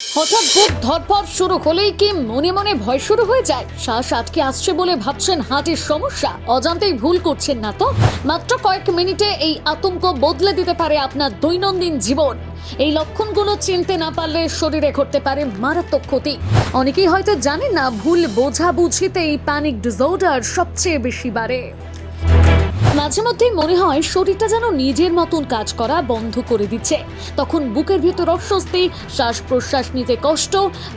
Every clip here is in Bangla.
হঠাৎ বুক ধড়ফড় শুরু হলেই কি মনে মনে ভয় শুরু হয়ে যায়? শ্বাস আটকে আসছে বলে ভাবছেন হার্টের সমস্যা? অজান্তেই ভুল করছেন না তো? মাত্র কয়েক মিনিটে এই আতঙ্ক বদলে দিতে পারে আপনার দৈনন্দিন জীবন। এই লক্ষণগুলো চিনতে না পারলে শরীরে ঘটতে পারে মারাত্মক ক্ষতি। অনেকেই হয়তো জানেন না, ভুল বোঝাবুঝিতেই প্যানিক ডিসঅর্ডার সবচেয়ে বেশি বাড়ে। মাঝে মধ্যেই মনে হয় শরীরটা যেন নিজের মতন কাজ করা বন্ধ করে দিচ্ছে। তখন বুকের ভেতর অস্বস্তি, শ্বাস প্রশ্বাস নিতে কষ্ট,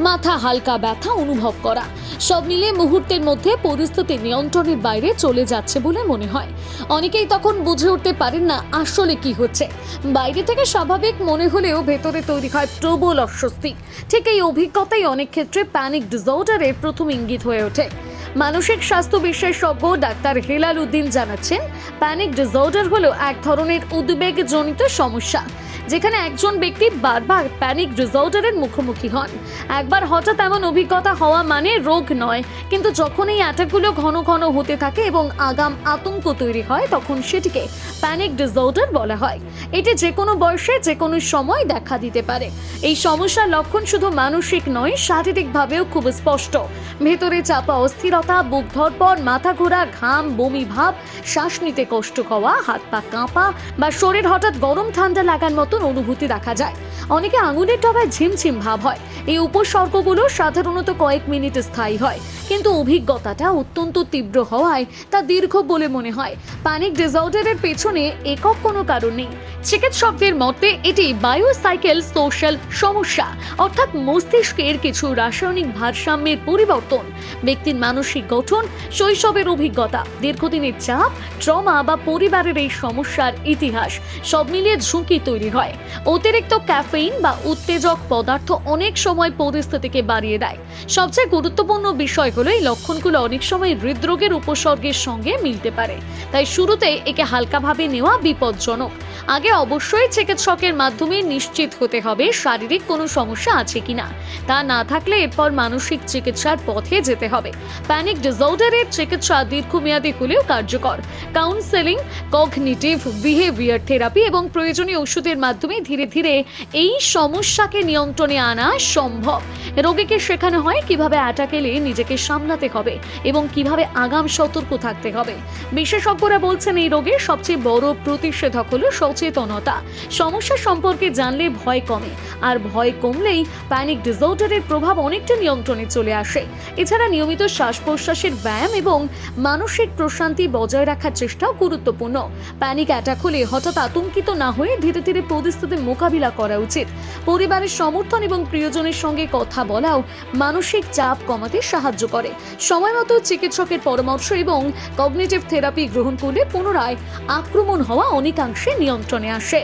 মাথা হালকা ব্যথা অনুভব করা, সব মিলিয়ে মুহূর্তের মধ্যে পরিস্থিতি নিয়ন্ত্রণের বাইরে চলে যাচ্ছে বলে মনে হয়। অনেকেই তখন বুঝে উঠতে পারেন না আসলে কি হচ্ছে। বাইরে থেকে স্বাভাবিক মনে হলেও ভেতরে তৈরি হয় প্রবল অস্বস্তি। ঠিক এই অভিজ্ঞতাই অনেক ক্ষেত্রে প্যানিক ডিসঅর্ডারের প্রথম ইঙ্গিত হয়ে ওঠে। মানসিক স্বাস্থ্য বিশেষজ্ঞ ডাক্তার হেলাল উদ্দিন জানাচ্ছেন, প্যানিক ডিসঅর্ডার হলো এক ধরনের উদ্বেগজনিত সমস্যা, যেখানে একজন ব্যক্তি বারবার প্যানিক ডিসঅর্ডারের মুখোমুখি হন। একবার হঠাৎ এমন অভিজ্ঞতা হওয়া মানে রোগ নয়, কিন্তু যখন এই অ্যাটাকগুলো ঘন ঘন হতে থাকে এবং আগাম আতঙ্ক তৈরি হয়, তখন সেটিকে প্যানিক ডিসঅর্ডার বলা হয়। এটি যে কোনো বয়সে যে কোনো সময় দেখা দিতে পারে। এই সমস্যার লক্ষণ শুধু মানসিক নয়, শারীরিকভাবেও খুব স্পষ্ট। ভেতরে চাপা অস্থিরতা, বুক ধড়ফড়, মাথা ঘোরা, ঘাম, বমি ভাব, শ্বাস নিতে কষ্ট হওয়া, হাত পা কাঁপা বা শরীর হঠাৎ গরম ঠান্ডা লাগার মতন অনুভূতি দেখা যায়। অনেকে আঙুলের ডগায় ঝিমঝিম ভাব হয়। এই উপসর্গগুলো সাধারণত কয়েক মিনিট স্থায়ী হয়, কিন্তু অভিজ্ঞতাটা অত্যন্ত তীব্র হওয়ায় তা দীর্ঘ বলে মনে হয়। প্যানিক ডিসঅর্ডারের পেছনে একক কোনো কারণ নেই। চিকিৎসকদের মতে এটি বায়োসাইকেল সোশ্যাল সমস্যা, অর্থাৎ মস্তিষ্কের কিছু রাসায়নিক ভারসাম্যের পরিবর্তন। ব্যক্তির মানসিক গঠন, শৈশবের অভিজ্ঞতা, দীর্ঘদিনের চাপ, ট্রমা বা পরিবারের এই সমস্যার ইতিহাস সব মিলিয়ে ঝুঁকি তৈরি হয়। অতিরিক্ত ক্যাফেইন বা উত্তেজক পদার্থ অনেক সময় পরিস্থিতিকে বাড়িয়ে দেয়। সবচেয়ে গুরুত্বপূর্ণ বিষয় হলো এই লক্ষণগুলো অনেক সময় হৃদরোগের উপসর্গের সঙ্গে মিলতে পারে, তাই শুরুতে একে হালকাভাবে নেওয়া বিপজ্জনক। আগে অবশ্যই চিকিৎসকের মাধ্যমে নিশ্চিত হতে হবে শারীরিক কোনো সমস্যা আছে কিনা। তা না থাকলে এরপর মানসিক চিকিৎসার পথে যেতে হবে। প্যানিক ডিসঅর্ডারের চিকিৎসা দীর্ঘমেয়াদী হলেও কার্যকর। কাউন্সেলিং, কগনিটিভ বিহেভিয়ার থেরাপি এবং প্রয়োজনীয় ওষুধের মাধ্যমে ধীরে ধীরে এই সমস্যাকে নিয়ন্ত্রণে আনা সম্ভব। রোগীকে শেখানো হয় কিভাবে অ্যাটাক এলে নিজেকে সামলাতে হবে এবং কিভাবে আগাম সতর্ক থাকতে হবে। বিশেষজ্ঞরা বলছেন, এই রোগের সবচেয়ে বড় প্রতিষেধক হলো সচেতনতা। সমস্যা সম্পর্কে জানলে ভয় কমে, আর ভয় কমলেই প্যানিক ডিসঅর্ডারের প্রভাব অনেকটা নিয়ন্ত্রণে চলে আসে। এছাড়া নিয়মিত শ্বাস প্রশ্বাসের ব্যায়াম এবং মানসিক প্রশান্তি বজায় রাখার চেষ্টাও গুরুত্বপূর্ণ। প্যানিক অ্যাটাক হলে হঠাৎ আতঙ্কিত না হয়ে ধীরে ধীরে পরিস্থিতি মোকাবিলা করা উচিত। পরিবারের সমর্থন এবং প্রিয়জনের সঙ্গে কথা বলাও মানসিক চাপ কমাতে সাহায্য করে। সময়মতো চিকিৎসকের পরামর্শ এবং কগনিটিভ থেরাপি গ্রহণ করলে পুনরায় আক্রমণ হওয়া অনেকাংশে নিয়ন্ত্রণে আসে।